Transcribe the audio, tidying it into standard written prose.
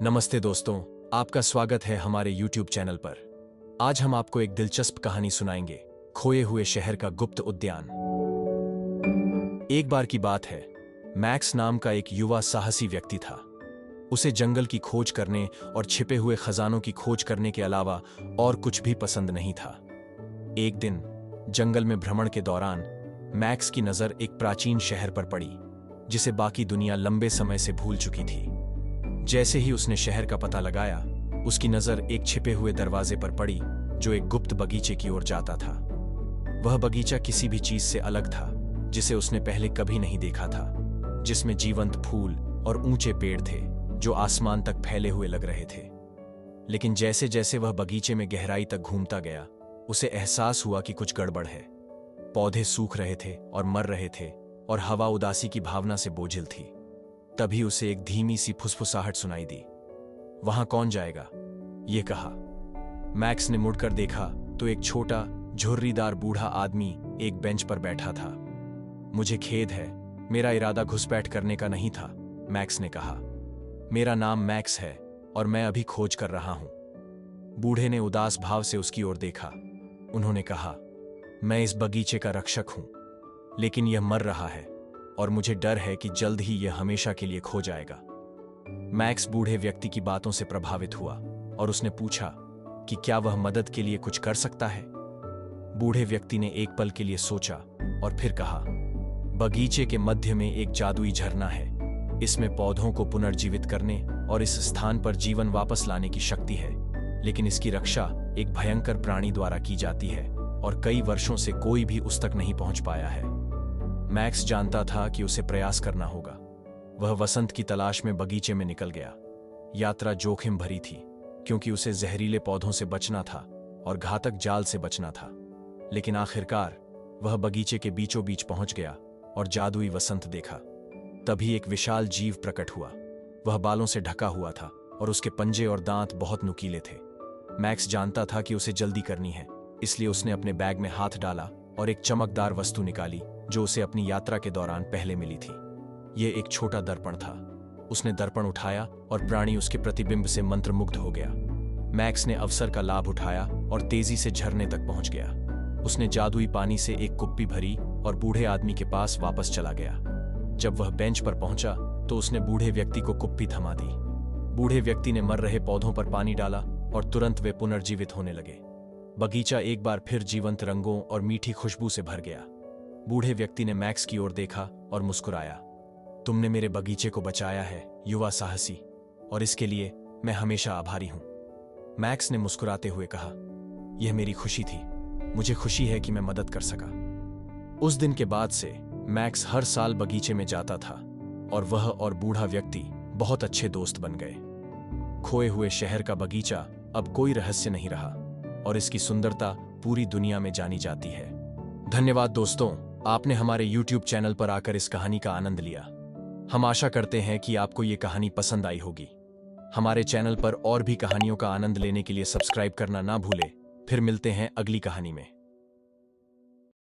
नमस्ते दोस्तों, आपका स्वागत है हमारे YouTube चैनल पर। आज हम आपको एक दिलचस्प कहानी सुनाएंगे, खोए हुए शहर का गुप्त उद्यान। एक बार की बात है, मैक्स नाम का एक युवा साहसी व्यक्ति था। उसे जंगल की खोज करने और छिपे हुए खजानों की खोज करने के अलावा और कुछ भी पसंद नहीं था। एक दिन जंगल में भ्रमण के दौरान मैक्स की नजर एक प्राचीन शहर पर पड़ी, जिसे बाकी दुनिया लंबे समय से भूल चुकी थी। जैसे ही उसने शहर का पता लगाया, उसकी नजर एक छिपे हुए दरवाजे पर पड़ी जो एक गुप्त बगीचे की ओर जाता था। वह बगीचा किसी भी चीज से अलग था जिसे उसने पहले कभी नहीं देखा था, जिसमें जीवंत फूल और ऊंचे पेड़ थे जो आसमान तक फैले हुए लग रहे थे। लेकिन जैसे जैसे वह बगीचे में गहराई तक घूमता गया, उसे एहसास हुआ कि कुछ गड़बड़ है। पौधे सूख रहे थे और मर रहे थे और हवा उदासी की भावना से बोझिल थी। तभी उसे एक धीमी सी फुसफुसाहट सुनाई दी। वहां कौन जाएगा? ये कहा। मैक्स ने मुड़कर देखा तो एक छोटा झुर्रीदार बूढ़ा आदमी एक बेंच पर बैठा था। मुझे खेद है, मेरा इरादा घुसपैठ करने का नहीं था, मैक्स ने कहा। मेरा नाम मैक्स है और मैं अभी खोज कर रहा हूं। बूढ़े ने उदास भाव से उसकी ओर देखा। उन्होंने कहा, मैं इस बगीचे का रक्षक हूं, लेकिन यह मर रहा है और मुझे डर है कि जल्द ही यह हमेशा के लिए खो जाएगा। मैक्स बूढ़े व्यक्ति की बातों से प्रभावित हुआ और उसने पूछा कि क्या वह मदद के लिए कुछ कर सकता है। बूढ़े व्यक्ति ने एक पल के लिए सोचा और फिर कहा, बगीचे के मध्य में एक जादुई झरना है। इसमें पौधों को पुनर्जीवित करने और इस स्थान पर जीवन वापस लाने की शक्ति है, लेकिन इसकी रक्षा एक भयंकर प्राणी द्वारा की जाती है और कई वर्षों से कोई भी उस तक नहीं पहुंच पाया है। मैक्स जानता था कि उसे प्रयास करना होगा। वह वसंत की तलाश में बगीचे में निकल गया। यात्रा जोखिम भरी थी, क्योंकि उसे जहरीले पौधों से बचना था और घातक जाल से बचना था। लेकिन आखिरकार वह बगीचे के बीचों बीच पहुंच गया और जादुई वसंत देखा। तभी एक विशाल जीव प्रकट हुआ। वह बालों से ढका हुआ था और उसके पंजे और दांत बहुत नुकीले थे। मैक्स जानता था कि उसे जल्दी करनी है, इसलिए उसने अपने बैग में हाथ डाला और एक चमकदार वस्तु निकाली जो उसे अपनी यात्रा के दौरान पहले मिली थी। यह एक छोटा दर्पण था। उसने दर्पण उठाया और प्राणी उसके प्रतिबिंब से मंत्रमुग्ध हो गया। मैक्स ने अवसर का लाभ उठाया और तेजी से झरने तक पहुंच गया। उसने जादुई पानी से एक कुप्पी भरी और बूढ़े आदमी के पास वापस चला गया। जब वह बेंच पर पहुंचा तो उसने बूढ़े व्यक्ति को कुप्पी थमा दी। बूढ़े व्यक्ति ने मर रहे पौधों पर पानी डाला और तुरंत वे पुनर्जीवित होने लगे। बगीचा एक बार फिर जीवंत रंगों और मीठी खुशबू से भर गया। बूढ़े व्यक्ति ने मैक्स की ओर देखा और मुस्कुराया। तुमने मेरे बगीचे को बचाया है, युवा साहसी, और इसके लिए मैं हमेशा आभारी हूं। मैक्स ने मुस्कुराते हुए कहा, यह मेरी खुशी थी। मुझे खुशी है कि मैं मदद कर सका। उस दिन के बाद से मैक्स हर साल बगीचे में जाता था और वह और बूढ़ा व्यक्ति बहुत अच्छे दोस्त बन गए। खोए हुए शहर का बगीचा अब कोई रहस्य नहीं रहा और इसकी सुंदरता पूरी दुनिया में जानी जाती है। धन्यवाद दोस्तों, आपने हमारे YouTube चैनल पर आकर इस कहानी का आनंद लिया। हम आशा करते हैं कि आपको ये कहानी पसंद आई होगी। हमारे चैनल पर और भी कहानियों का आनंद लेने के लिए सब्सक्राइब करना ना भूलें। फिर मिलते हैं अगली कहानी में।